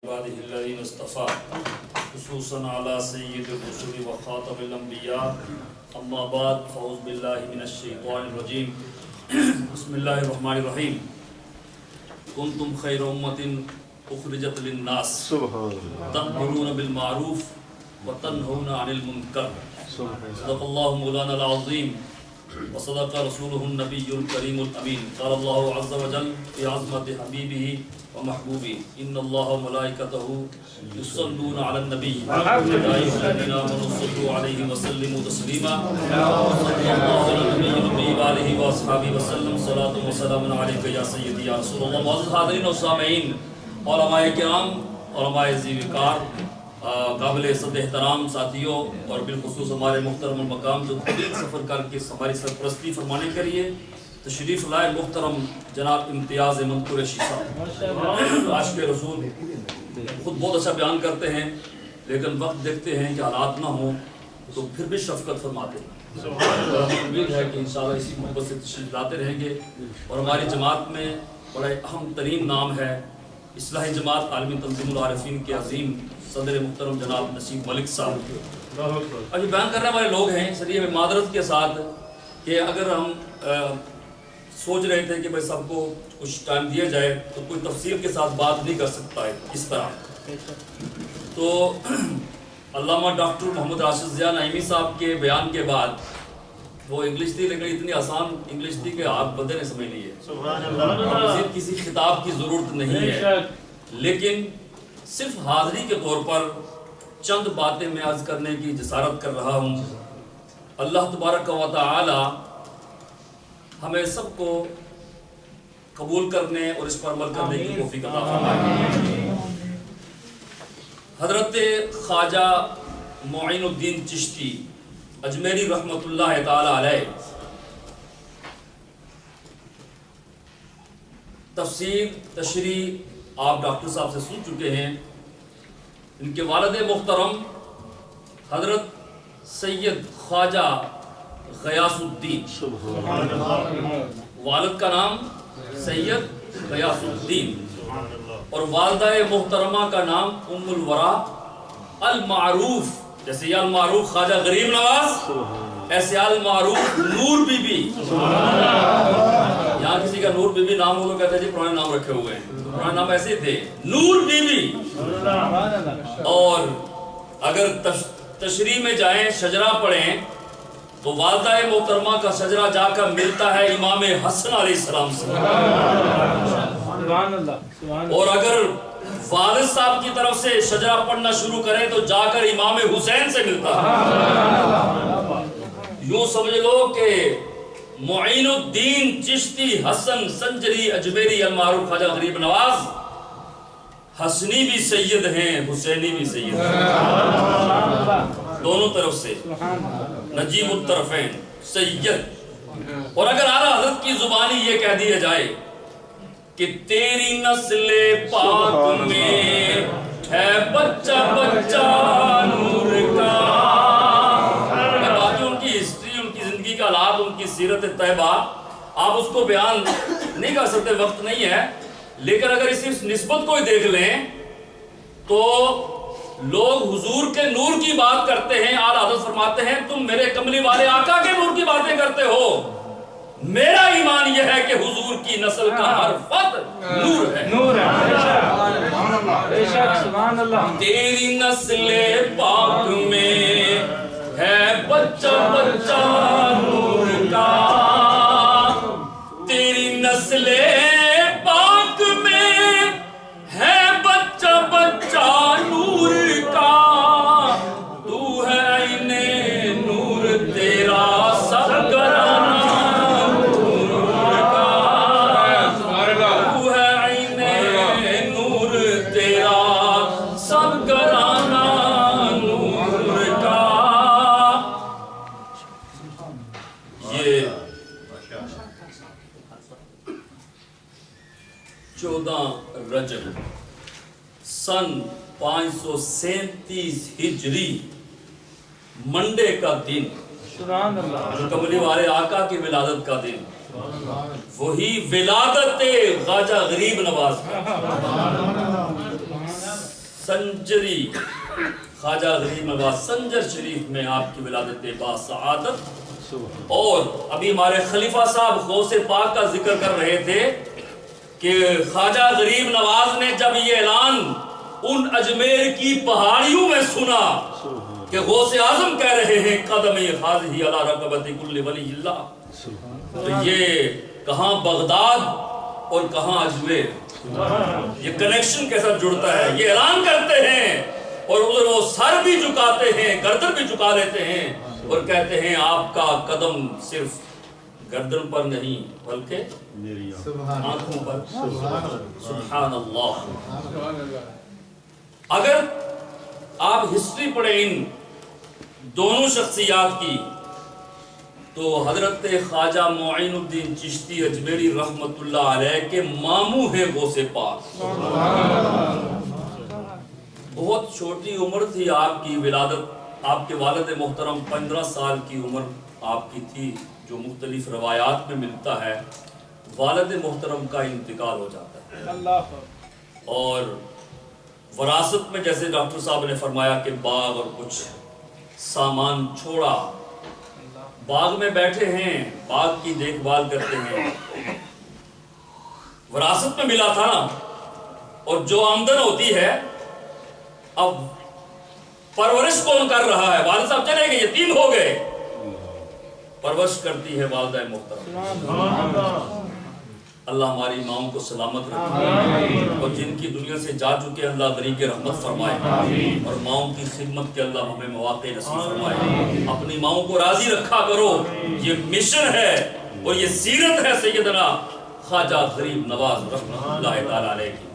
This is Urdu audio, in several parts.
عباده الذين اصطفى خصوصا على سيد الرسل وخاتم الانبیاء اما بعد فاعوذ باللہ من الشیطان الرجیم بسم اللہ الرحمن الرحیم کنتم خیر امت اخرجت للناس تأمرون بالمعروف وتنہون عن المنکر صدق اللہ مولانا العظیم وصدق رسوله النبی الکریم الامین قال اللہ عز وجل فی عظمت حبیبہ ومحبوبی ان اللہ وملائکتہ یصلون علی النبی یا ایھا الذین آمنوا صلوا علیہ وسلموا تسلیما صلی اللہ علی النبی الامی وآلہ واصحابہ وسلم صلاۃ و سلام علیک یا سیدی یا رسول اللہ. معزز حاضرین و سامعین، علماء کرام، علماء ذی وقار، قابل صد احترام ساتھیوں اور بالخصوص ہمارے محترم المقام جو طویل سفر کر کے ہماری سرپرستی فرمانے کے لیے تشریف لائے محترم جناب امتیاز احمد قریشی صاحب. عاشق رسول خود بہت اچھا بیان کرتے ہیں لیکن وقت دیکھتے ہیں کہ حالات نہ ہوں تو پھر بھی شفقت فرماتے ہیں. امید ہے کہ انشاءاللہ اسی محبت سے تشریف لاتے رہیں گے. اور ہماری جماعت میں بڑا اہم ترین نام ہے اصلاحی جماعت عالمی تنظیم العارفین کے عظیم صدر محترم جناب نصیب ملک صاحب. ابھی بیان کرنے والے لوگ ہیں سریع میں معذرت کے ساتھ کہ اگر ہم سوچ رہے تھے کہ بھائی سب کو کچھ ٹائم دیا جائے تو کوئی تفصیل کے ساتھ بات نہیں کر سکتا ہے اس طرح. تو علامہ ڈاکٹر محمد راشد ضیاء نعیمی صاحب کے بیان کے بعد وہ انگلش تھی لیکن اتنی آسان انگلش تھی کہ آپ بندے نے سمجھ لی ہے. مزید کسی خطاب کی ضرورت نہیں ہے لیکن صرف حاضری کے طور پر چند باتیں میں عرض کرنے کی جسارت کر رہا ہوں. اللہ تبارک و تعالی ہمیں سب کو قبول کرنے اور اس پر عمل کرنے کی توفیق عطا فرمائے. حضرت خواجہ معین الدین چشتی اجمیری رحمۃ اللہ تعالی علیہ تفسیر تشریح آپ ڈاکٹر صاحب سے سن چکے ہیں. ان کے والد محترم حضرت سید خواجہ غیاث الدین، والد کا نام سید غیاث الدین اور والدہ محترمہ کا نام ام الورا المعروف، جیسے یا المعروف خواجہ غریب نواز ایسے المعروف نور بی بی. یہاں کسی کا نور بی بی نام ہو تو کہتے ہیں جی پرانے نام رکھے ہوئے ہیں، پرانے نام ایسے تھے نور بی بی. اور اگر تشریح میں جائیں شجرہ پڑھیں تو والدہ محترمہ کا شجرہ جا کر ملتا ہے امام حسن علیہ السلام سے. اور اگر والد صاحب کی طرف سے شجرہ پڑھنا شروع کریں تو جا کر امام حسین سے ملتا ہے. یوں سمجھ لو کہ معین الدین چشتی حسن سنجری اجمیری المعروف خواجہ غریب نواز حسنی بھی سید ہیں حسینی بھی سید ہیں، دونوں طرف سے نجیب الطرفین سید. اور اگر اعلیٰ حضرت کی زبانی یہ کہہ دیا جائے کہ تیری نسل پاک میں ہے بچہ بچہ نور کا، باقی ان کی ہسٹری، ان کی زندگی کا حالات، ان کی سیرت طیبہ آپ اس کو بیان نہیں کر سکتے، وقت نہیں ہے. لیکن اگر اسی نسبت کو ہی دیکھ لیں تو لوگ حضور کے نور کی بات کرتے ہیں. اعلیٰ حضرت فرماتے ہیں تم میرے کملی والے آقا کے نور کی باتیں کرتے ہو، میرا ایمان یہ ہے کہ حضور کی نسل کا ہر فرد نور ہے. تیری نسل پاک میں ہے بچہ بچہ نور کا، تیری نسل پاک میں ہے بچہ بچہ نور کا، تو ہے عین نور تیرا سب گھرانہ رجب سن 537 ہجری منڈے کا دن، کملی والے آقا کی ولادت کا دن، وہی ولادت خواجہ غریب نواز. سنجری خواجہ غریب نواز سنجر شریف میں آپ کی ولادت باسعادت۔ اور ابھی ہمارے خلیفہ صاحب غوث پاک کا ذکر کر رہے تھے کہ خواجہ غریب نواز نے جب یہ اعلان ان اجمیر کی پہاڑیوں میں سنا کہ غوث اعظم کہہ رہے ہیں قدم حاضی علی رقبت کل ولی اللہ، تو یہ کہاں بغداد اور کہاں اجمیر، یہ کنیکشن کیسا جڑتا ہے۔ یہ اعلان کرتے ہیں اور ادھر وہ سر بھی جھکاتے ہیں، گردن بھی جھکا لیتے ہیں اور کہتے ہیں آپ کا قدم صرف گردن پر نہیں بلکہ آنکھوں پر۔ سبحان اللہ۔ اگر آپ ہسٹری پڑھیں ان دونوں شخصیات کی تو حضرت خواجہ معین الدین چشتی اجمیری رحمت اللہ علیہ کے ماموں ہیں غوث پاک۔ بہت چھوٹی عمر تھی آپ کی ولادت، آپ کے والد محترم 15 سال کی عمر آپ کی تھی، جو مختلف روایات میں ملتا ہے۔ والد محترم کا انتقال ہو جاتا ہے اور وراثت میں جیسے ڈاکٹر صاحب نے فرمایا کہ باغ اور کچھ سامان چھوڑا، باغ میں بیٹھے ہیں، باغ کی دیکھ بھال کرتے ہیں، وراثت میں ملا تھا نا، اور جو آمدن ہوتی ہے اب پرورش کون کر رہا ہے؟ والد صاحب چلے گئے، یتیم ہو گئے، پرورش کرتی ہے والدہ محترم۔ اللہ ہماری ماؤں کو سلامت رکھے اور جن کی دنیا سے جا چکے اللہ غریق رحمت فرمائے اور ماؤں کی خدمت کے اللہ ہمیں مواقع نصیب فرمائے۔ اپنی ماؤں کو راضی رکھا کرو، یہ مشن ہے اور یہ سیرت ہے سیدنا خواجہ غریب نواز رحمت اللہ تعالی علیہ کی۔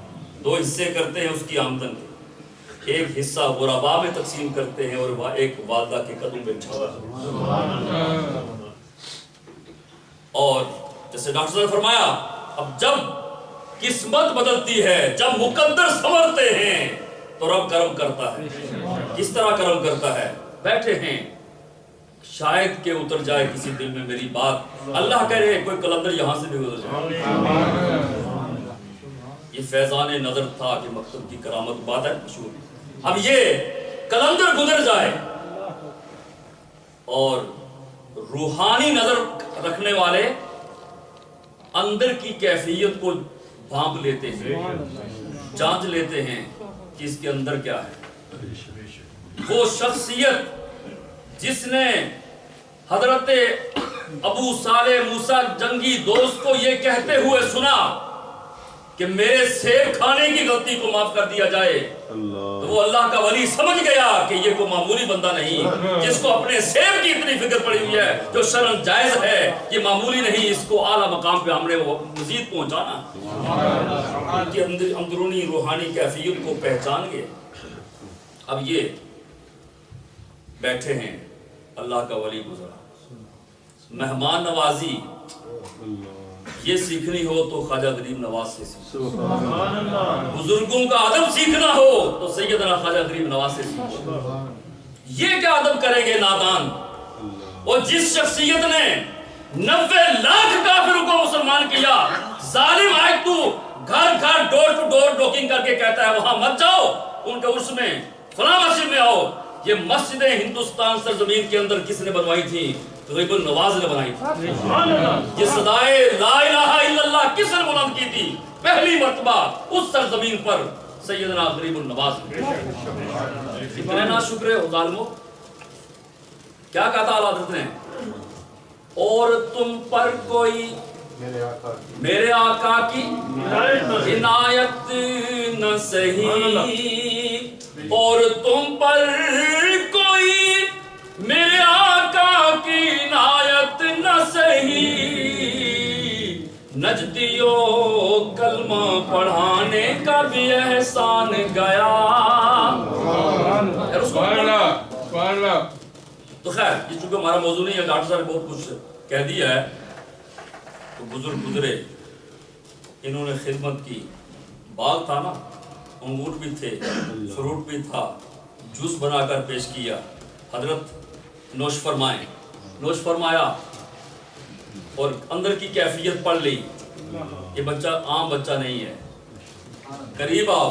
2 حصے کرتے ہیں اس کی آمدن کے، ایک حصہ غرباء میں تقسیم کرتے ہیں اور ایک والدہ کے قدم پہ چھوڑا۔ اور جیسے ڈاکٹر صاحب نے فرمایا اب جب قسمت بدلتی ہے، جب مقدر سنورتے ہیں تو رب کرم کرتا ہے۔ کس طرح کرم کرتا ہے؟ بیٹھے ہیں، شاید کہ اتر جائے کسی دل میں میری بات، اللہ کہہ رہے کوئی کلندر یہاں سے بھی گزر جائے۔ یہ فیضان نظر تھا کہ مکتب کی کرامت بات ہے مشہور۔ اب یہ کلندر گزر جائے اور روحانی نظر رکھنے والے اندر کی کیفیت کو بھانپ لیتے ہیں، جانچ لیتے ہیں کہ اس کے اندر کیا ہے۔ وہ شخصیت جس نے حضرت ابو صالح موسیٰ جنگی دوست کو یہ کہتے ہوئے سنا کہ میرے سیب کھانے کی غلطی کو معاف کر دیا جائے، تو وہ اللہ کا ولی سمجھ گیا کہ یہ کوئی معمولی بندہ نہیں، جس کو اپنے سیب کی اتنی فکر پڑی ہوئی ہے جو شرعاً جائز ہے، یہ معمولی نہیں، اس کو اعلیٰ مقام پہ ہم نے مزید پہنچانا۔ ان کی اندرونی روحانی کیفیت کو پہچان گئے۔ اب یہ بیٹھے ہیں، اللہ کا ولی گزرا، مہمان نوازی یہ سیکھنی ہو تو خواجہ غریب نواز سے سیکھو، بزرگوں کا ادب سیکھنا ہو تو سیدنا خواجہ غریب نواز سے سیکھو۔ یہ کیا ادب کریں گے نادان؟ اور جس شخصیت نے 90 لاکھ کافروں کو مسلمان کیا، ظالم آئے تو گھر گھر ڈور ٹو ڈور ڈوکنگ کر کے کہتا ہے وہاں مت جاؤ، ان کے عرس میں فلاں مسجد میں آؤ۔ یہ مسجدیں ہندوستان سرزمین کے اندر کس نے بنوائی تھی؟ غریب النواز نے بنائی تھی۔ یہ صدائے لا الہ الا اللہ کس نے بلند کی تھی؟ پہلی مرتبہ اس سرزمین پر سیدنا غریب النواز نے۔ اتنے نا شکر ہو ظالمو، کیا کہا تھا حضرت نے؟ اور تم پر کوئی میرے آقا کی عنایت نہ سہی، اور تم پر کوئی میرے آقا کی عنایت نہ سہی، نجدیوں کلمہ پڑھانے کا بھی احسان گیا۔ تو خیر یہ چونکہ ہمارا موضوع نہیں ہے، ڈاکٹر صاحب نے بہت کچھ کہہ دیا ہے، تو بزرگ گزرے، انہوں نے خدمت کی، باغ تھا نا، انگور بھی تھے، فروٹ بھی تھا، جوس بنا کر پیش کیا، حضرت نوش فرمائیں، نوش فرمایا اور اندر کی کیفیت پڑھ لی، یہ بچہ عام بچہ نہیں ہے، قریب آؤ،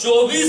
24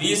20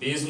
20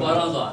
12,000।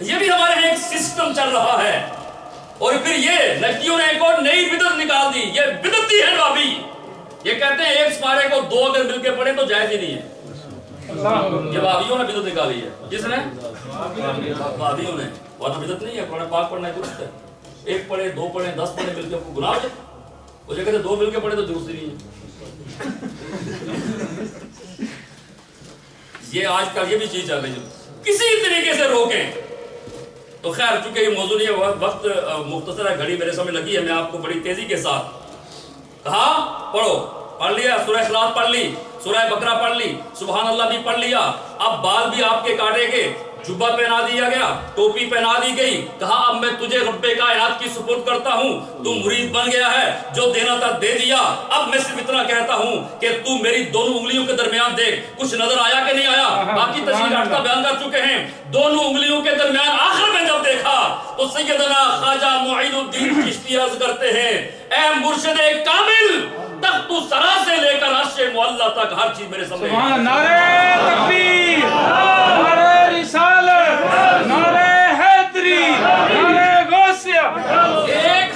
یہ بھی ہمارے یہاں ایک سسٹم چل رہا ہے. اور پھر یہ لڑکیوں نے ایک اور نئی بدعت نکال دی. یہ بدعتی ہے بابی. یہ کہتے ہیں ایک سپارے کو دو اگر مل کے پڑھیں تو جائز ہی نہیں ہے. یہ بابیوں نے بدعت نکالی ہے. کس نے؟ بابیوں نے. ورنہ بدعت نہیں ہے, قرآن پاک پڑھنا ہے درست ہے. ایک پڑھے, دو پڑھے, 10 پڑھے مل کے آپ کو گناہ ہو جائے. وہ جو کہتے ہیں دو مل کے پڑھے تو درست نہیں ہے. یہ آج کل یہ بھی چیز چل رہی ہے. کسی طریقے سے روکیں. تو خیر چونکہ یہ موضوع نہیں ہے, وقت مختصر ہے, گھڑی میرے سامنے لگی ہے, میں آپ کو بڑی تیزی کے ساتھ کہا پڑھو. پڑھ لیا سورہ اخلاص, پڑھ لی سورہ بقرہ, پڑھ لی سبحان اللہ بھی پڑھ لیا. اب بال بھی آپ کے کاٹے گئے, جبہ پہنا دیا گیا, ٹوپی پہنا دی گئی, کہا اب میں تجھے رب کائنات کی سپرد کرتا ہوں, تو مرید بن گیا ہے, جو دینا تھا دے دیا. اب میں صرف اتنا کہتا ہوں کہ تو میری دونوں انگلیوں کے درمیان دیکھ, کچھ نظر آیا کہ نہیں آیا. باقی تشریح یافتہ بیان کر چکے ہیں. دونوں انگلیوں کے درمیان آخر میں جب دیکھا تو سیدنا خواجہ معین الدین چشتی عرض کرتے ہیں, اے مرشد کامل, تخت سرا سے لے کر عرش معلی تک ہر چیز میرے سامنے. نعرہ تکبیر, نعرہ رسالت, نعرہ حیدری, نعرہ غوثیہ.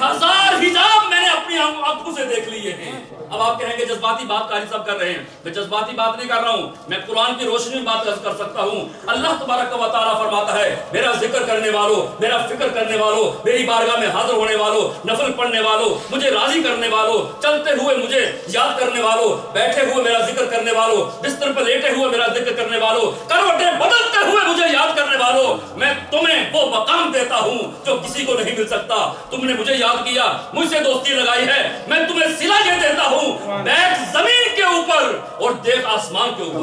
1000 حجاب میں نے اپنی آنکھوں سے دیکھ لیے ہیں. اب آپ کہیں گے جذباتی بات قاری صاحب کر رہے ہیں. میں جذباتی بات نہیں کر رہا ہوں, میں قرآن کی روشنی میں بات کر سکتا ہوں. اللہ تبارک و تعالیٰ فرماتا ہے, میرا ذکر کرنے والوں, میرا فکر کرنے والوں, میری بارگاہ میں حاضر ہونے والوں, نفل پڑھنے والوں, مجھے راضی کرنے والوں, چلتے ہوئے مجھے یاد کرنے والوں, بیٹھے ہوئے میرا ذکر کرنے والوں, بستر پر لیٹے ہوئے میرا ذکر کرنے والوں, کروٹیں بدلتے ہوئے مجھے یاد کرنے والوں, میں تمہیں وہ مقام دیتا ہوں جو کسی کو نہیں مل سکتا. تم نے مجھے یاد کیا, مجھ سے دوستی لگائی ہے, میں تمہیں صلہ یہ دیتا ہوں, بیٹھ زمین کے اوپر اور دیکھ آسمان کے اوپر.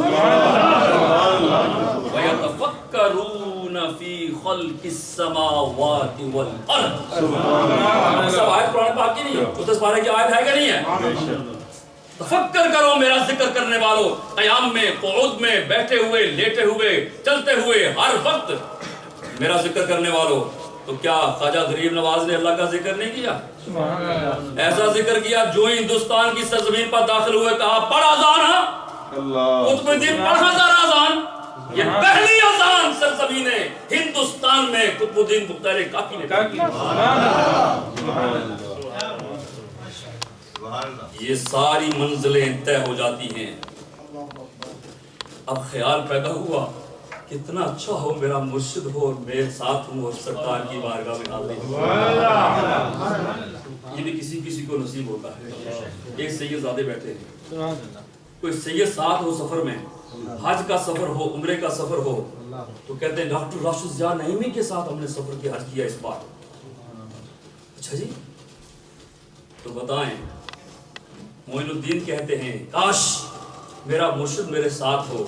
وَيَتَفَكَّرُونَ فِي خَلْقِ السَّمَاوَاتِ وَالْأَرْضِ. سب آیت قرآن پاک کی نہیں ہے, 34 پارے کی آیت ہے کہ نہیں ہے؟ تفکر کرو میرا ذکر کرنے والوں, قیام میں, قعود میں, بیٹھے ہوئے, لیٹے ہوئے, چلتے ہوئے, ہر وقت میرا ذکر کرنے والوں. تو کیا خواجہ غریب نواز نے اللہ کا ذکر نہیں کیا؟ ایسا ذکر کیا جو ہی ہندوستان کی سرزمین پر داخل ہوئے کہا پڑھ اذان, قطب الدین پڑھا ذرا اذان. یہ پہلی اذان سرزمین ہندوستان میں قطب الدین بختیار کاکی نے کی. یہ ساری منزلیں طے ہو جاتی ہیں. اب خیال پیدا ہوا کتنا اچھا ہو میرا مرشد ہو اور میرے ساتھ ہوں اور سرکار کی بارگاہ میں حاضر ہوں. یہ بھی کسی کسی کو نصیب ہوتا ہے. ایک سید زادے بیٹھے ہیں, کوئی سید ساتھ ہو سفر میں, حج کا سفر ہو, عمرے کا سفر ہو, تو کہتے ہیں ڈاکٹر راشد ضیاء نعیمی کے ساتھ ہم نے سفر کیا, حج کیا اس بار. اچھا جی, تو بتائیں. معین الدین کہتے ہیں کاش میرا مرشد میرے ساتھ ہو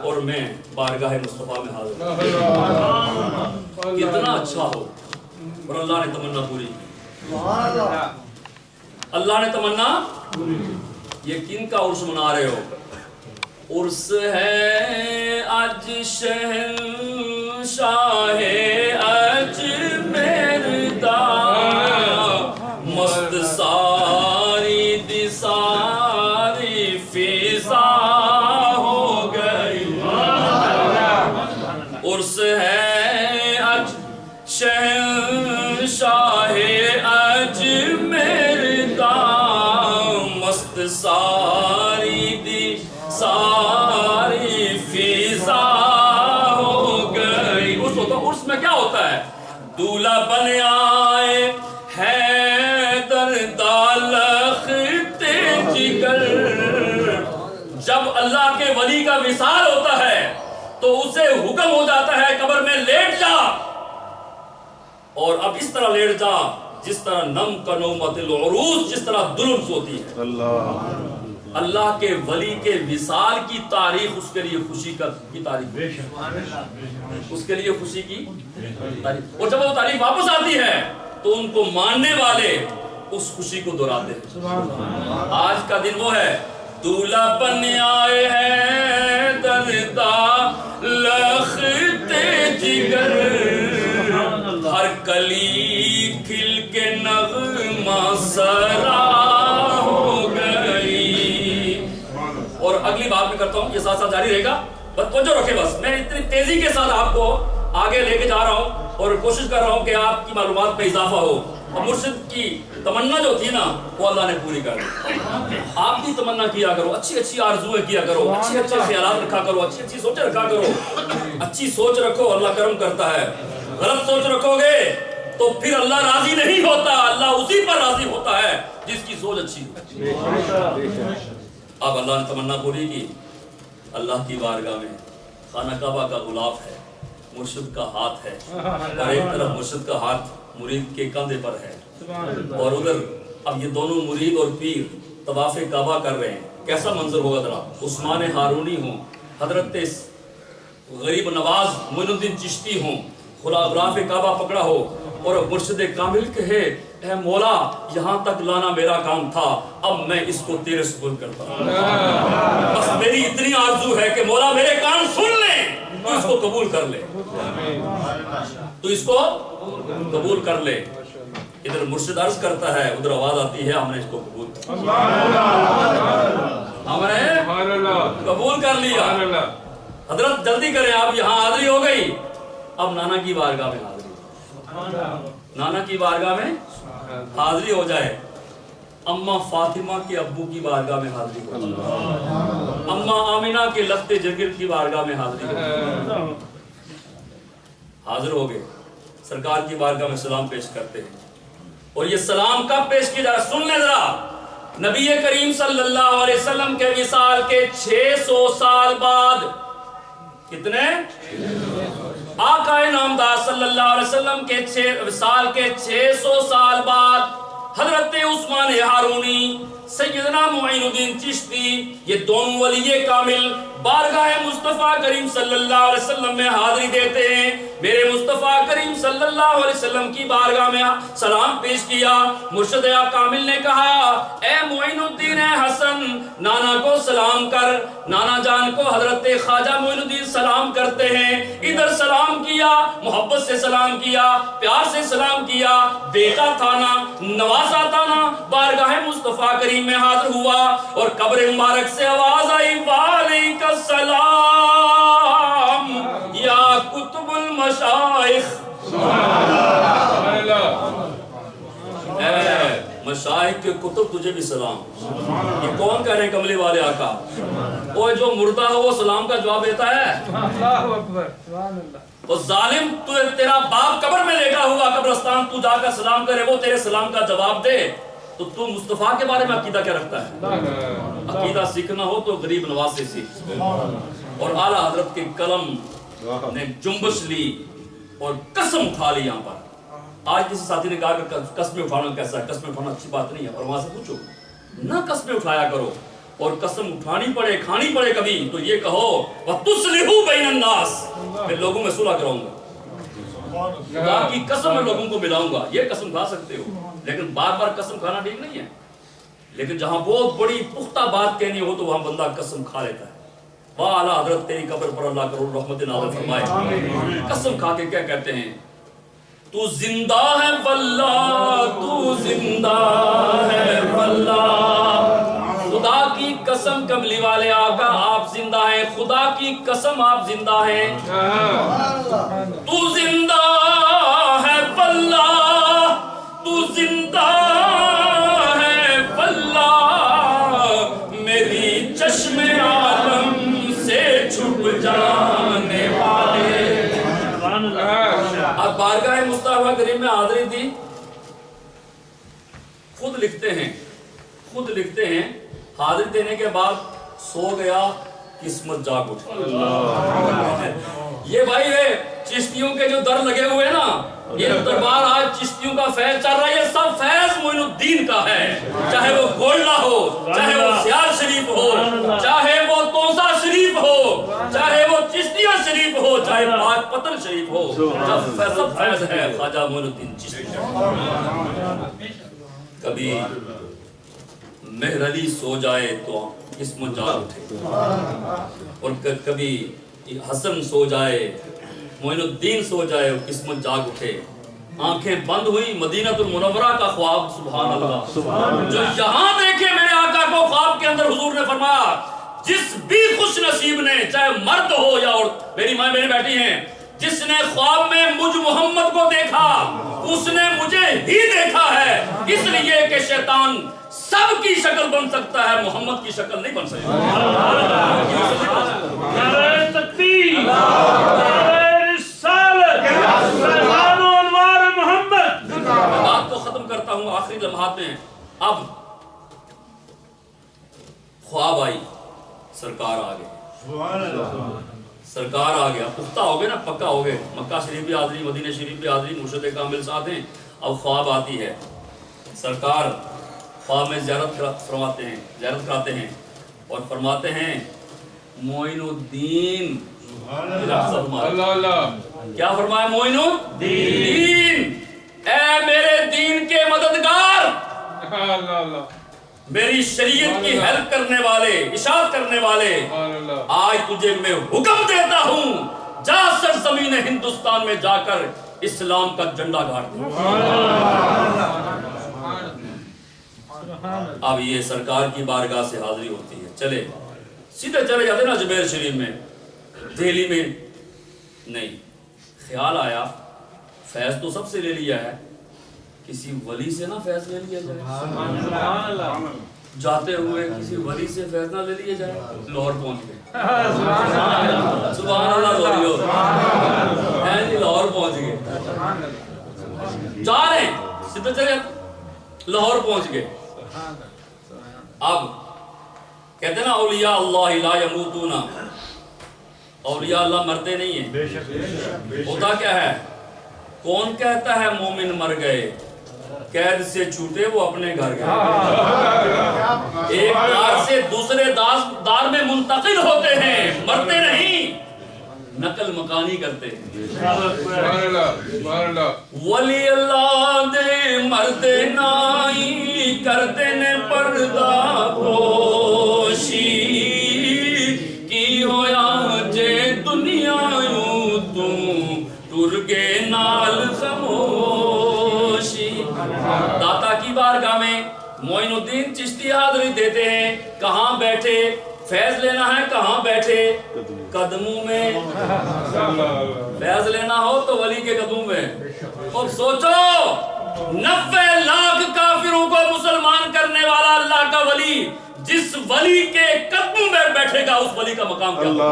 اور میں بارگاہ مصطفیٰ میں حاضر ہوں, کتنا اچھا ہو. اور اللہ نے تمنا پوری کی. اللہ نے تمنا. یہ کن کا عرس منا رہے ہو؟ عرس ہے آج شہنشاہ اجمیر دا, مست ساری دی ساری فضا ہو گئی. عرس ہے آج شہنشاہ اجمیر دا, مست ساری دی ساری فضا ہو گئی. عرس ہوتا, عرس میں کیا ہوتا ہے؟ دولہا بن آئے حیدر دالخت جگر. جب اللہ کے ولی کا وصال ہوتا ہے تو اسے حکم ہو جاتا ہے قبر میں لیٹ جا, اور اب اس طرح لیٹ جا جس طرح نم کا نومت العروس, جس طرح دلہن سوتی ہے. اللہ کے ولی کے وصال کی تاریخ اس کے لیے خوشی کی تاریخ, اس کے لیے خوشی کی تاریخ. اور جب وہ تاریخ واپس آتی ہے تو ان کو ماننے والے اس خوشی کو دہراتے ہیں. آج کا دن وہ ہے, دولہا بن آئے ہیں دردا لخت جگر, ہر کلی کھل کے نغمہ سرا ہو گئی. اور اگلی بات میں کرتا ہوں, یہ ساتھ ساتھ جاری رہے گا, بس توجہ رکھے. بس میں اتنی تیزی کے ساتھ آپ کو آگے لے کے جا رہا ہوں اور کوشش کر رہا ہوں کہ آپ کی معلومات میں اضافہ ہو. اور مرشد کی تمنا جو تھی نا وہ اللہ نے پوری کر دی. آپ بھی تمنا کیا کرو, اچھی اچھی آرزویں کیا کرو, اچھے اچھے خیالات رکھا کرو, اچھی اچھی سوچیں رکھا کرو. اچھی سوچ رکھو, اللہ کرم کرتا ہے. غلط سوچ رکھو گے تو پھر اللہ راضی نہیں ہوتا, اللہ اسی پر راضی ہوتا ہے جس کی سوچ اچھی ہو. اب اللہ نے تمنا پوری کی. اللہ کی بارگاہ میں خانہ کعبہ کا غلاف ہے, مرشد کا ہاتھ ہے, اور ایک طرف مرشد کا ہاتھ مرید کے کندھے پر ہے, اور ادھر اب یہ دونوں مرید اور پیر طواف کعبہ کر رہے ہیں. کیسا منظر ہوگا ذرا. عثمان ہارونی ہوں, حضرت غریب نواز معین الدین چشتی ہوں, غلاف کعبہ پکڑا ہو اور مرشد کامل کہے اے مولا یہاں تک لانا میرا کام تھا, اب میں اس کو تیرے سپرد کرتا ہوں. بس میری اتنی آرزو ہے کہ مولا میرے کان سن لیں, تو اس کو قبول کر لے, تو اس کو قبول کر لے. ادھر مرشد عرض کرتا ہے, ادھر آواز آتی ہے ہم نے اس کو قبول کر ہم نے قبول کر لیا. حضرت جلدی کریں, آپ یہاں حاضری ہو گئی, اب نانا کی بارگاہ میں حاضری, نانا کی بارگاہ میں حاضری ہو جائے. اماں فاطمہ کے ابو کی بارگاہ میں حاضری ہو جائے, اماں آمینہ کے لخت جگر کی بارگاہ میں حاضری ہو جائے. حاضر ہو گئے, سرکار کی بارگاہ میں سلام پیش کرتے ہیں. اور یہ سلام کب پیش کیا جائے سن لیں ذرا. نبی کریم صلی اللہ علیہ وسلم کے وصال کے 600 سال بعد, کتنے؟ آقا نامدار صلی اللہ علیہ وسلم کے وصال کے 600 سال بعد حضرت عثمان ہارونی, سیدنا معین الدین چشتی, یہ دونوں ولی کامل بارگاہ مصطفیٰ کریم صلی اللہ علیہ وسلم میں حاضری دیتے ہیں. میرے مصطفیٰ کریم صلی اللہ علیہ وسلم کی بارگاہ میں سلام پیش کیا. مرشد کامل نے کہا اے معین الدین حسن, نانا کو سلام کر. نانا جان کو حضرت خواجہ معین الدین سلام کرتے ہیں. ادھر سلام کیا, محبت سے سلام کیا, پیار سے سلام کیا. بیٹا تھا نا, نوازا تھا نا, بارگاہ مصطفیٰ کریم میں حاضر ہوا اور قبر مبارک سے آواز آئی وعلیک السلام یا کتب المشائخ. اے مشائخ کے کتب تجھے بھی سلام. یہ کون کہہ رہے ہیں؟ کملی والے آقا. وہ جو مردہ ہو وہ سلام کا جواب دیتا ہے. اللہ اکبر, سبحان اللہ. وہ ظالم, تیرا باپ قبر میں لیٹا ہوا قبرستان, تو جا کر سلام کرے, وہ تیرے سلام کا جواب دے, تو مصطفیٰ کے بارے میں عقیدہ کیا رکھتا ہے؟ عقیدہ سیکھنا ہو تو غریب نواز سے سیکھ. اور اعلیٰ حضرت کے قلم نے جنبش لی اور قسم اٹھا لی. یہاں پر آج کسی ساتھی نے کہا کہ قسمیں اٹھانا کیسا ہے؟ قسمیں اٹھانا اچھی بات نہیں ہے, اور وہاں سے پوچھو نہ قسمیں اٹھایا کرو, اور قسم اٹھانی پڑے کھانی پڑے کبھی تو یہ کہو وَتُصْلِحُوا بَيْنَ النَّاسِ, میں لوگوں میں صلح کراؤں گا. خدا کی قسم میں لوگوں کو ملاؤں گا. یہ قسم کھا سکتے ہو, لیکن بار بار قسم کھانا ٹھیک نہیں ہے. لیکن جہاں بہت بڑی پختہ بات کہنی ہو تو وہاں بندہ قسم کھا لیتا ہے. واہ اعلیٰ حضرت تیری قبر پر اللہ کرو رحمت نازل فرمائے. قسم کھا کے کیا کہتے ہیں؟ تو زندہ ہے واللہ, تو زندہ ہے واللہ. خدا کی قسم کملی والے آقا آپ زندہ ہیں, خدا کی قسم آپ زندہ ہیں. تو زندہ ہے واللہ, تو زندہ ہے واللہ, میری چشم عالم سے چھپ جانے والے. اب بارگاہ مصطفیٰ کریم میں حاضری دی. خود لکھتے ہیں حاضری دینے کے بعد سو گیا, قسمت جاگ اٹھی. یہ بھائی ہے چشتیوں کے جو در لگے ہوئے نا, یہ دربار آج چشتیوں کا فیض چل رہا ہے, یہ سب فیض معین الدین کا ہے. چاہے وہ گولڈا ہو, چاہے وہ سیال شریف ہو, چاہے وہ توسا شریف ہو, چاہے وہ چشتیہ شریف ہو, چاہے پاک پتن شریف ہو, سب فیض ہے خواجہ معین الدین چشتی. کبھی مہر علی سو جائے تو قسمت جاگ اٹھے, اور کبھی حسن سو جائے, معین الدین سو جائے اور قسمت جاگ اٹھے. آنکھیں بند ہوئی, مدینہ المنورہ کا خواب, سبحان اللہ, جو یہاں دیکھے میرے آقا کو خواب کے اندر حضور نے فرمایا جس بھی خوش نصیب نے, چاہے مرد ہو یا عورت, میری ماں بہنیں بیٹھی ہیں, جس نے خواب میں مجھ محمد کو دیکھا اس نے مجھے ہی دیکھا ہے، اس لیے کہ شیطان سب کی شکل بن سکتا ہے، محمد کی شکل نہیں بن سکتا۔ نعرہ تکبیر، نعرہ رسالت، سلام و انوار محمد۔ بات کو ختم کرتا ہوں آخری لمحات میں۔ اب خواب آئی، سرکار آ گئے، سرکار آ گیا، پختہ ہو گئے نا، پکا ہو گئے، مکہ شریف بھی حاضری، مدینہ شریف بھی حاضری، مرشد کامل ساتھ ہیں۔ اب خواب آتی ہے، سرکار خواب میں زیارت فرماتے ہیں، زیارت کراتے ہیں اور فرماتے ہیں معین الدین، کیا فرمایا؟ معین الدین، اے میرے دین کے مددگار، میری شریعت کی ہیلپ کرنے والے، اشاعت کرنے والے، آج تجھے میں حکم دیتا ہوں، جا سرزمین ہندوستان میں جا کر اسلام کا جھنڈا گاڑ دے۔ اب یہ سرکار کی بارگاہ سے حاضری ہوتی ہے، چلے سیدھے چلے جاتے نا اجمیر شریف میں، دہلی میں نہیں، خیال آیا فیض تو سب سے لے لیا ہے، کسی ولی سے نہ فیض لے لیا جائے، جاتے ہوئے کسی ولی سے فیض نہ لے لیا جائے، لاہور پہنچ گئے، سبحان اللہ بولیو، لاہور پہنچ گئے، جا رہے ہیں سیدھے چلے لاہور پہنچ گئے۔ اب کہتے ہیں نا اولیاء اللہ لا یموتون، اولیاء اللہ مرتے نہیں ہیں، ہوتا کیا ہے؟ کون کہتا ہے مومن مر گئے؟ قید سے چھوٹے وہ اپنے گھر گئے، ایک دار سے دوسرے دار میں منتقل ہوتے ہیں، مرتے نہیں، نقل مکانی کرتے ہیں۔ ولی اللہ دے مردے نائی کردے نے پردہ پوشی کی ہویا جے دنیا یوں تر گے نال خاموشی۔ داتا کی بارگاہ میں معین الدین چشتی حاضری دیتے ہیں، کہاں بیٹھے؟ فیض لینا ہے کہاں بیٹھے؟ قدموں میں۔ فیض لینا ہو تو ولی کے قدموں میں۔ اب سوچو 90 لاکھ کافروں کو مسلمان کرنے والا اللہ کا ولی، جس ولی کے قدموں میں بیٹھے گا اس ولی کا مقام کیا ہوگا؟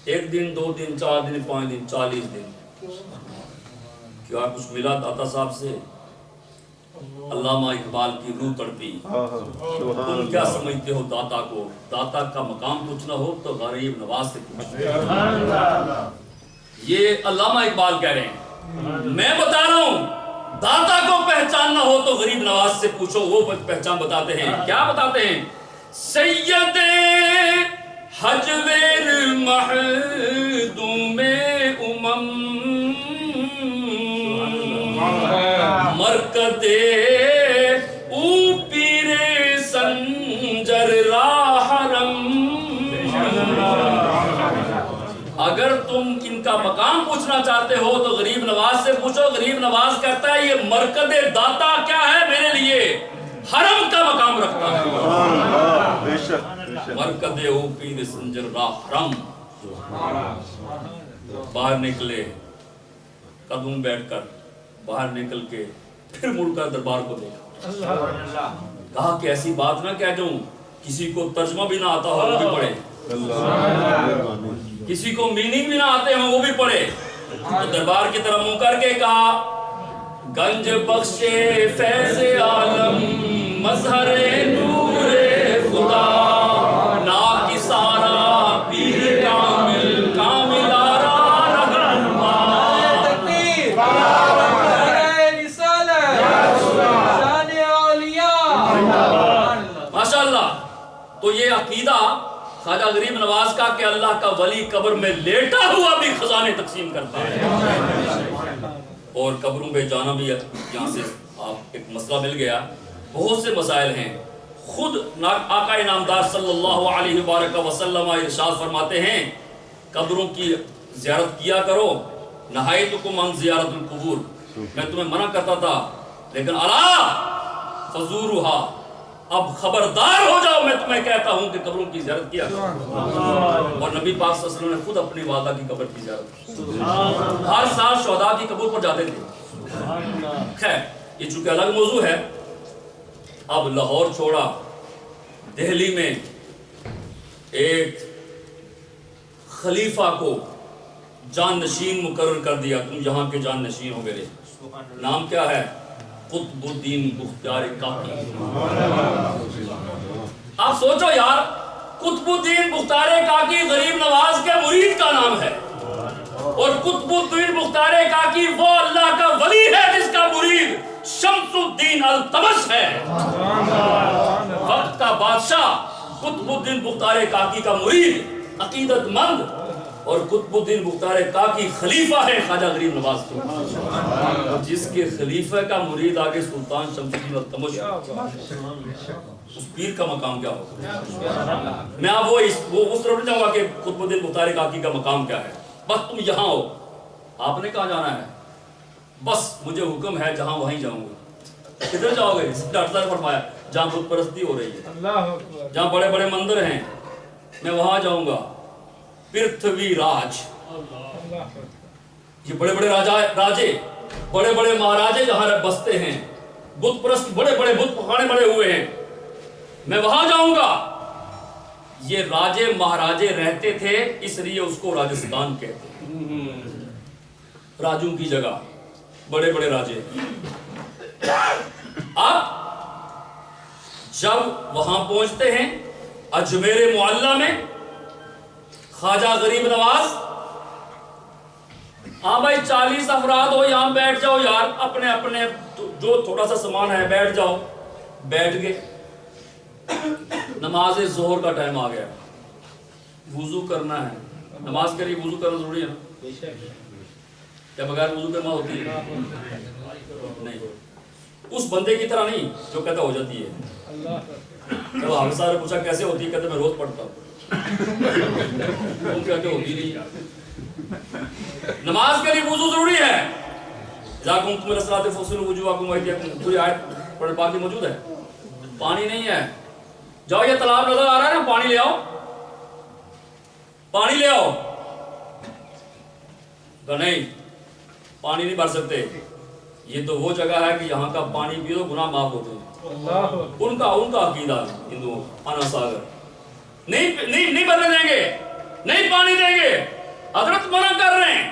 ایک دن، 2 دن، 4 دن، 5 دن، 40 دن، کیا کچھ ملا داتا صاحب سے؟ علامہ اقبال کی روح تڑپی، تم کیا سمجھتے ہو داتا کو؟ داتا کا مقام پوچھنا ہو تو غریب نواز سے پوچھنا۔ یہ علامہ اقبال کہہ رہے ہیں، میں بتا رہا ہوں داتا کو پہچاننا ہو تو غریب نواز سے پوچھو، وہ پہچان بتاتے ہیں۔ کیا بتاتے ہیں؟ سید حجویر مخدوم امم، مرکز او پیر سنجر راہ حرم۔ اگر تم ان کا مقام پوچھنا چاہتے ہو تو غریب نواز سے پوچھو۔ غریب نواز کہتا ہے یہ مرکز داتا کیا ہے میرے لیے؟ حرم کا مقام رکھتا ہے۔ مرکز او پیر سنجر راہ حرم۔ باہر نکلے، قدم بیٹھ کر باہر نکل کے پھر مڑ کر دربار کو دیکھا، کہا کہ ایسی بات نہ کہہ دوں، کسی کو ترجمہ بھی نہ آتا ہو وہ بھی پڑھے، کسی کو میننگ بھی نہ آتے ہوں وہ بھی پڑھے۔ تو دربار کی طرف منہ کر کے کہا گنج بخش فیض عالم مظہر نور خدا نا کی سارا پیر کامل کامل تو یہ عقیدہ خواجہ غریب نواز کا کہ اللہ کا ولی قبر میں لیٹا ہوا بھی خزانے تقسیم کرتا ہے، اور قبروں پہ جانا بھی یہاں سے آپ ایک مسئلہ مل گیا۔ بہت سے مسائل ہیں، خود آقا انعامدار صلی اللہ علیہ وآلہ وسلم ارشاد فرماتے ہیں قبروں کی زیارت کیا کرو، نہایتکم عن زیارت القبور، میں تمہیں منع کرتا تھا لیکن الا فزورھا، اب خبردار ہو جاؤ، میں تمہیں کہتا ہوں کہ قبروں کی زیارت کیا کرو۔ اور نبی پاک صلی اللہ علیہ وسلم نے خود اپنی والدہ کی قبر کی زیارت کی، ہر سال شہداء کی قبر پر جاتے تھے۔ خیر یہ چونکہ الگ موضوع ہے، اب لاہور چھوڑا، دہلی میں ایک خلیفہ کو جان نشین مقرر کر دیا، تم یہاں کے جان نشین ہو میرے۔ نام کیا ہے؟ قطب الدین بختیار کاکی۔ آپ سوچو یار، قطب الدین بختیار کاکی غریب نواز کے مرید کا نام ہے، اور قطب الدین بختیار کاکی وہ اللہ کا ولی ہے جس کا مرید شمس الدین التمش ہے۔ وقت کا بادشاہ قطب الدین بختیار کاکی کا مرید، عقیدت مند، اور قطب الدین بختیار کاکی خلیفہ ہے خواجہ غریب نواز کے، جس کے خلیفہ کا مرید آگے سلطان شمس الدین التمش، اس پیر کا مقام کیا ہوگا؟ میں اب وہ اس طرف نہیں جاؤں گا کہ قطب الدین بختیار کاکی کا مقام کیا ہے، بس تم یہاں ہو، آپ نے کہاں جانا ہے؟ بس مجھے حکم ہے جہاں وہیں جاؤں گا۔ کدھر جاؤ گے؟ ڈاکٹر نے فرمایا جہاں بت پرستی ہو رہی ہے، جہاں بڑے بڑے مندر ہیں، میں وہاں جاؤں گا۔ پرتھوی راج، یہ بڑے بڑے راجے، بڑے بڑے مہاراجے جہاں بستے ہیں، بت پرست بڑے بڑے بت پخانے بڑے ہوئے ہیں، میں وہاں جاؤں گا۔ یہ راجے مہاراجے رہتے تھے، اس لیے اس کو راجستھان کہتے ہیں، راجوں کی جگہ، بڑے بڑے راجے۔ اب جب وہاں پہنچتے ہیں اجمیر معلیٰ میں، خواجہ غریب نواز، ہاں بھائی 40 افراد ہو، یہاں بیٹھ جاؤ یار، اپنے اپنے جو تھوڑا سا سامان ہے بیٹھ جاؤ۔ بیٹھ گئے، نماز ظہر کا ٹائم آ گیا، وضو کرنا ہے۔ نماز کے لیے وضو کرنا ضروری ہے نا؟ کیا بغیر وضو کرنا ہوتی ہے؟ نہیں، اس بندے کی طرح نہیں جو کہتا ہو جاتی ہے۔ جب حافظ صاحب نے پوچھا کیسے ہوتی ہے، کہتے میں روز پڑھتا ہوں۔ تم کہتے ہوتی نہیں۔ نماز کے لیے وضو ضروری ہے۔ اذا قمتم الى الصلاة فاغسلوا وجوهكم وايديكم، پوری آیت پڑھ پاک موجود ہے۔ پانی نہیں ہے، جاؤ یہ تالاب نظر آ رہا ہے نا، پانی لے آؤ، پانی لے آؤ۔ کہ نہیں، پانی نہیں بھر سکتے، یہ تو وہ جگہ ہے کہ یہاں کا پانی پیو گناہ معاف ہوتے ہیں۔ ان کا عقیدہ ہندوؤں، انا ساگر نہیں بھرنے دیں گے، نہیں پانی دیں گے۔ حضرت منع کر رہے ہیں،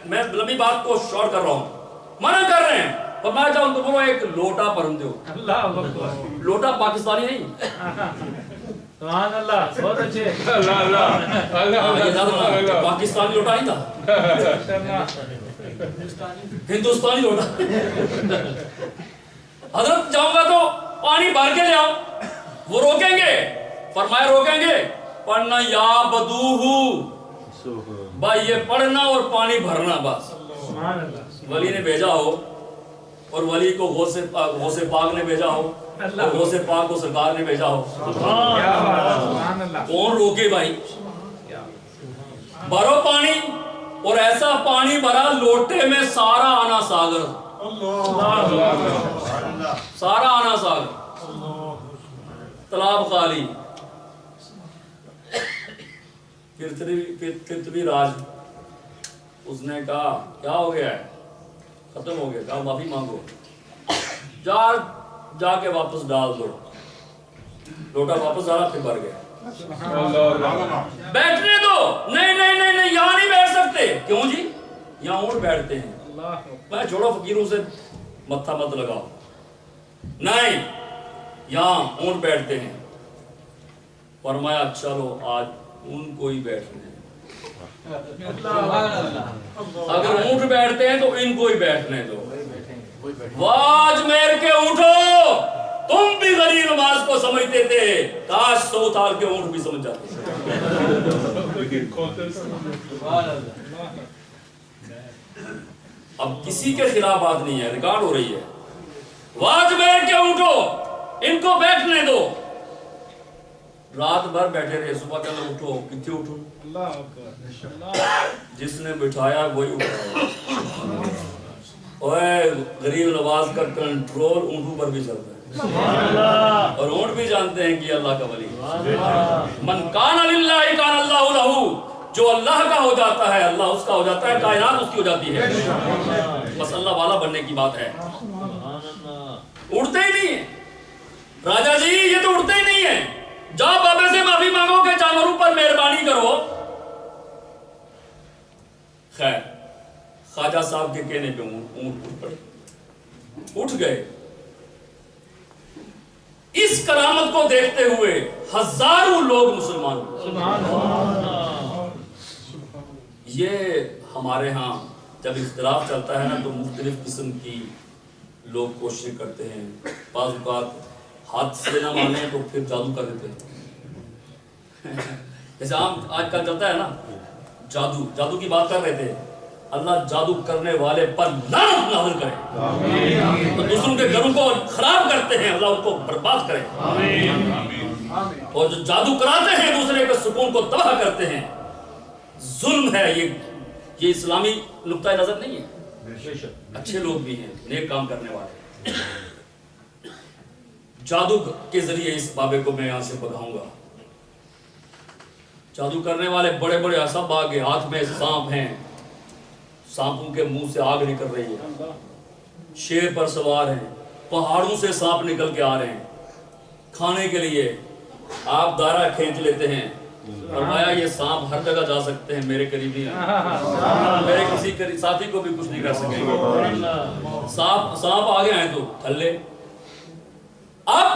میں لمبی بات کو شارٹ کر رہا ہوں، منع کر رہے ہیں۔ اور میں جاؤں تو بولو ایک لوٹا پرم دو، لوٹا پاکستانی نہیں، سبحان اللہ، بہت اچھے، پاکستانی لوٹا ہی تھا، ہندوستانی لوٹا۔ حضرت جاؤں گا تو پانی بھر کے لے آؤ۔ وہ روکیں گے، فرمایا روکیں گے، پڑھنا یا بدوہو، بھائی یہ پڑھنا اور پانی بھرنا بس۔ ولی نے بھیجا ہو، اور ولی کو غوث پاک نے بھیجا ہو، اور غوث پاک کو سرکار نے بھیجا ہو، کون روکے بھائی؟ بھرو پانی، اور ایسا پانی بھرا لوٹے میں سارا آنا ساگر، سارا آنا ساگر، تالاب خالی۔ پرتھوی راج، اس نے کہا کیا ہو گیا ہے؟ ختم ہو گیا، کہا معافی مانگو، جا کے واپس ڈال دو۔ لوٹا واپس ڈالا، پھر بھر گیا۔ بیٹھنے دو، نہیں یہاں نہیں بیٹھ سکتے۔ کیوں جی؟ یہاں اونٹ بیٹھتے ہیں۔ میں چھوڑو فقیروں سے متھا مت لگاؤ، نہیں یہاں اونٹ بیٹھتے ہیں۔ فرمایا چلو آج ان کو ہی بیٹھنے دو، اگر اونٹ بیٹھتے ہیں تو ان کو ہی بیٹھنے دو۔ واج میر کے اونٹو، تم بھی غریب نواز کو سمجھتے تھے، کاش 100 سال کے اونٹ بھی سمجھ جاتے۔ اب کسی کے خلاف بات نہیں ہے، ریکارڈ ہو رہی ہے۔ واج میر کے اونٹو، ان کو بیٹھنے دو۔ رات بھر بیٹھے رہے، صبح کے اندر اٹھو، کتنے اٹھو؟ جس نے بٹھایا وہی اٹھایا۔ اوے غریب نواز کا کنٹرول اونٹوں پر بھی چلتا ہے۔ اور اونٹ بھی جانتے ہیں کہ اللہ کا ولی من کان للہ کان اللہ لہو، جو اللہ کا ہو جاتا ہے اللہ اس کا ہو جاتا ہے، کائنات اس کی ہو جاتی ہے. بس اللہ والا بننے کی بات ہے. اڑتے ہی نہیں ہیں راجا جی، یہ تو اڑتے ہی نہیں ہیں. جاؤ بابے سے معافی مانگو کہ جانوروں پر مہربانی کرو. خیر خواجہ صاحب کے کہنے پہ اونٹ اٹھ پڑے، اٹھ گئے. اس کرامت کو دیکھتے ہوئے ہزاروں لوگ مسلمان ہوئے. یہ ہمارے ہاں جب اختلاف چلتا ہے نا تو مختلف قسم کی لوگ کوششیں کرتے ہیں. بعض اوقات ہاتھ سے نہ مانے تو پھر جادو کر دیتے ہیں. جیسے عام آج کل چلتا ہے نا جادو کی بات کر رہے تھے. اللہ جادو کرنے والے پر لعنت نازل کرے. تو دوسروں کے گھروں کو خراب کرتے ہیں، اللہ ان کو برباد کرے. اور جو جادو کراتے ہیں دوسرے کے سکون کو تباہ کرتے ہیں، ظلم ہے. یہ اسلامی نقطہ نظر نہیں ہے. اچھے لوگ بھی ہیں، نیک کام کرنے والے. جادو کے ذریعے اس بابے کو میں یہاں سے بگاؤں گا. جادو کرنے والے بڑے بڑے اسب آگے، ہاتھ میں سانپ ہیں، سانپوں کے منہ سے آگ نکل رہی ہے. شیر پر سوار ہیں، پہاڑوں سے سانپ نکل کے آ رہے ہیں کھانے کے لیے. آپ دائرہ کھینچ لیتے ہیں، فرمایا یہ سانپ ہر جگہ جا سکتے ہیں، میرے قریبی ہیں، میرے کسی ساتھی کو بھی کچھ نہیں کر سکیں گے. سانپ آگے آئے تو تھلے. اب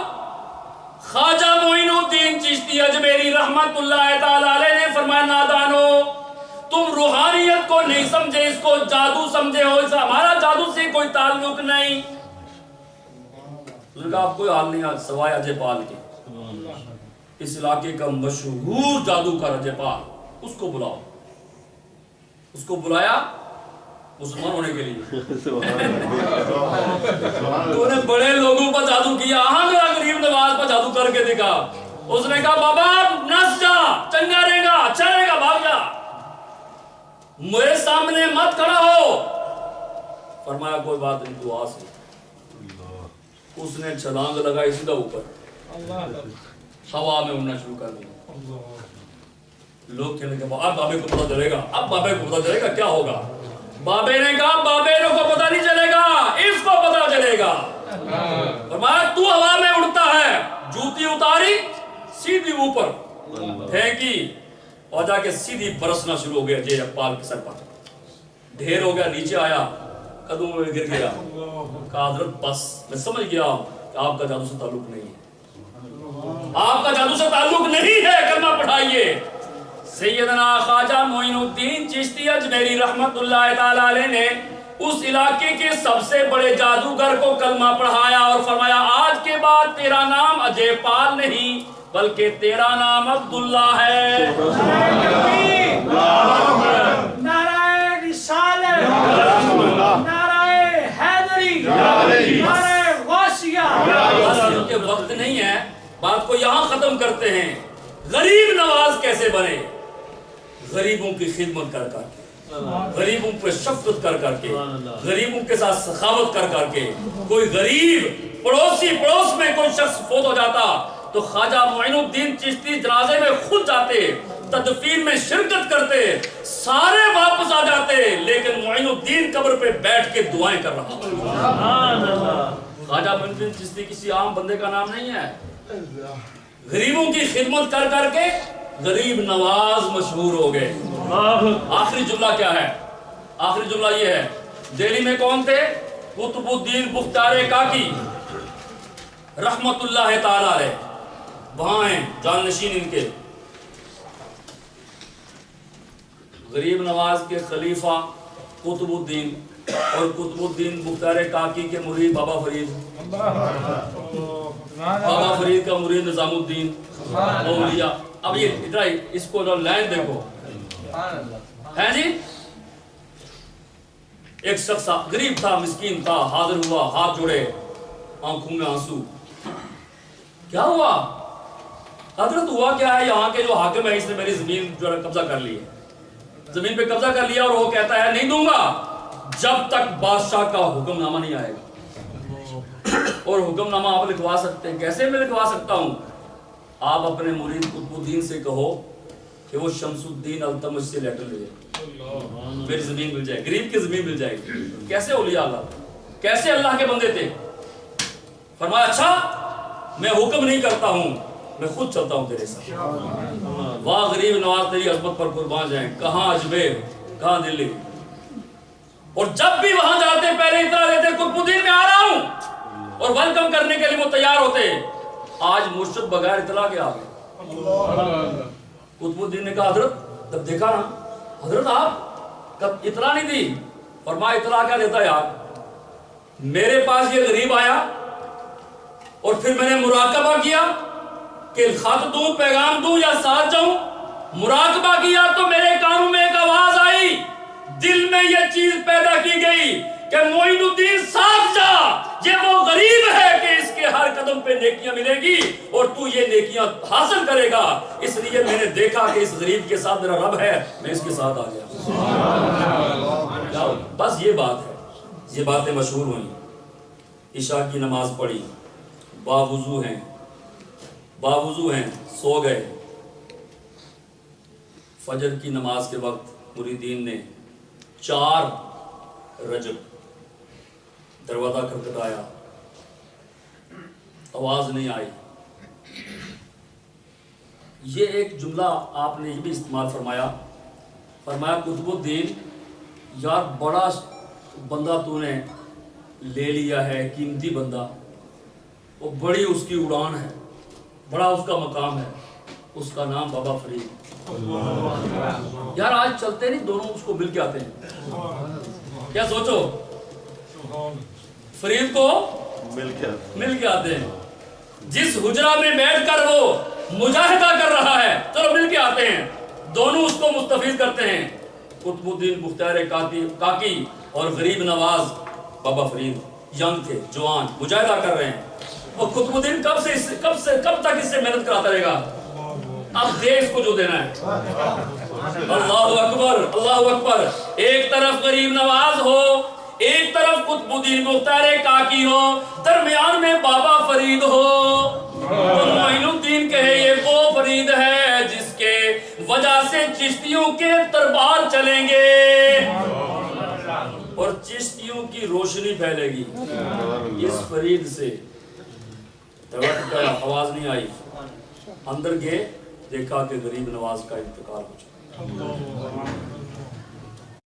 خواجہ معین الدین چشتی اجمیری رحمت اللہ تعالی علیہ نے فرمایا نادانو، تم روحانیت کو نہیں سمجھے، اس کو جادو سمجھے ہو. ہمارا جادو سے کوئی تعلق نہیں. آپ کوئی حال نہیں سوائے اجے پال کے. اس علاقے کا مشہور جادوگر اجے پال، اس کو بلاؤ. اس کو بلایا مسلمان ہونے کے لیے. تو نے بڑے لوگوں پر جادو کیا، ہاں میرا غریب نواز پر جادو کر کے دکھا. اس نے کہا بابا نس جا، چنگا رہے گا، اچھا رہے گا، بھاگ جا، میرے سامنے مت کھڑا ہو. فرمایا کوئی بات نہیں، دعا سے. اس نے چھلانگ لگائی سیدھا اوپر، ہوا میں اڑنا شروع کر دیا. لوگ کہنے کے اب بابے کو پتا چلے گا، اب بابے کو پتا چلے گا کیا ہوگا. بابے نے کہا بابے کو پتا نہیں چلے گا، اس کو پتا چلے گا. فرمایا تو ہوا میں اڑتا ہے. جوتی اتاری، سیدھی اوپر پھینکی اور جا کے سیدھی برسنا شروع ہو گیا جے پال کے سر پر. ڈھیر ہو گیا، نیچے آیا، قدموں میں گر گیا. کہا حضرت بس میں سمجھ گیا کہ آپ کا جادو سے تعلق نہیں ہے، آپ کا جادو سے تعلق نہیں ہے، کلمہ پڑھائیے. سیدنا خواجہ معین الدین چشتی اجمیری رحمت اللہ تعالی علیہ نے اس علاقے کے سب سے بڑے جادوگر کو کلمہ پڑھایا اور فرمایا آج کے بعد تیرا نام اجے پال نہیں بلکہ تیرا نام عبداللہ ہے. نعرہ رسالت، نعرہ حیدری، نعرہ غوثیہ. کے وقت نہیں ہے، بات کو یہاں ختم کرتے ہیں. غریب نواز کیسے بنے؟ غریبوں کی خدمت کر کر کے، غریبوں پہ شفقت کر کر کے، غریبوں کے ساتھ سخاوت کر کر کے. کوئی غریب پڑوس میں کوئی شخص فوت ہو جاتا تو خواجہ معین الدین چشتی جنازے میں خود جاتے، تدفین میں شرکت کرتے، سارے واپس آ جاتے، لیکن معین الدین قبر پہ بیٹھ کے دعائیں کر رہا. خواجہ معین الدین چشتی کسی عام بندے کا نام نہیں ہے. غریبوں کی خدمت کر کر کے غریب نواز مشہور ہو گئے. آخری جملہ کیا ہے؟ آخری جملہ یہ ہے، دہلی میں کون تھے؟ قطب الدین بختیار کاکی رحمت اللہ تعالی علیہ، وہاں ہیں جانشین ان کے. غریب نواز کے خلیفہ قطب الدین اور قطب الدین بختیار کاکی کے مرید بابا فرید، بابا فرید کا مرید نظام الدین اولیاء. اب یہ ادھر اس کو لائن دیکھو ہے جی. ایک شخص غریب تھا، مسکین تھا، حاضر ہوا، ہاتھ جوڑے، آنکھوں میں آنسو. کیا ہوا حضرت؟ ہوا کیا ہے، یہاں کے جو حاکم ہے اس نے میری زمین جو ہے قبضہ کر لی ہے، زمین پہ قبضہ کر لیا اور وہ کہتا ہے نہیں دوں گا جب تک بادشاہ کا حکم نامہ نہیں آئے گا. اور حکم نامہ آپ لکھوا سکتے ہیں. کیسے میں لکھوا سکتا ہوں؟ آپ اپنے مرید قطب الدین سے کہو کہ وہ شمس الدین التمش سے لیٹر لے جائے, میری زمین مل جائے, غریب کی زمین مل جائے گی. کیسے اولیاء اللہ, کیسے اللہ کے بندے تھے. فرمایا اچھا میں حکم نہیں کرتا ہوں, میں خود چلتا ہوں تیرے ساتھ. واہ غریب نواز تیری عظمت پر قربان جائیں, کہاں اجمیر کہاں دلی. اور جب بھی وہاں جاتے پہلے اطلاع دیتے قطب الدین میں آ رہا ہوں, اور ویلکم کرنے کے لیے وہ تیار ہوتے. آج مرشد بغیر اطلاع کے آ گئے. قطب الدین نے کہا حضرت جب دیکھا نا, حضرت آپ کب اطلاع نہیں دی. فرمایا اطلاع کیا دیتا یار, میرے پاس یہ غریب آیا اور پھر میں نے مراقبہ کیا کہ خط دوں, پیغام دوں یا ساتھ جاؤں. مراقبہ کیا تو میرے کانوں میں ایک آواز آئی, دل میں یہ چیز پیدا کی گئی کہ معین الدین صاف جا, یہ وہ غریب ہے کہ اس کے ہر قدم پہ نیکیاں ملے گی اور تو یہ نیکیاں حاصل کرے گا. اس لیے میں نے دیکھا کہ اس غریب کے ساتھ میرا رب ہے, میں اس کے ساتھ آ گیا. بس یہ بات ہے. یہ باتیں مشہور ہوئیں. عشاء کی نماز پڑھی, باوضو ہیں, سو گئے. فجر کی نماز کے وقت مریدین نے 4 رجب دروازہ کھٹکھٹایا, آواز نہیں آئی. یہ ایک جملہ آپ نے یہ بھی استعمال فرمایا قطب الدین یار بڑا بندہ تو نے لے لیا ہے, قیمتی بندہ, وہ بڑی اس کی اڑان ہے, بڑا اس کا مقام ہے, اس کا نام بابا فرید. یار آج چلتے نہیں, دونوں اس کو مل کے آتے ہیں. کیا سوچو, فرید کو مل کے آتے ہیں. جس حجرہ میں بیٹھ کر وہ مجاہدہ کر رہا ہے, چلو مل کے آتے ہیں, دونوں اس کو مستفید کرتے ہیں. قطب الدین بختیار کاکی اور غریب نواز بابا فرید ینگ تھے, جوان, مجاہدہ کر رہے ہیں. اور قطب الدین کب تک اس سے محنت کراتا رہے گا. اب دے اس کو جو دینا ہے. اللہ اکبر, اللہ اکبر. ایک طرف غریب نواز ہو, ایک طرف قطب الدین بختیار کاکی ہو, درمیان میں بابا فرید ہو. تو معین الدین کہے یہ وہ فرید ہے جس کے وجہ سے چشتیوں کے دربار چلیں گے اور چشتیوں کی روشنی پھیلے گی. اس فرید سے آواز نہیں آئی. اندر گئے, دیکھا کہ غریب نواز کا انتقال ہو چکا.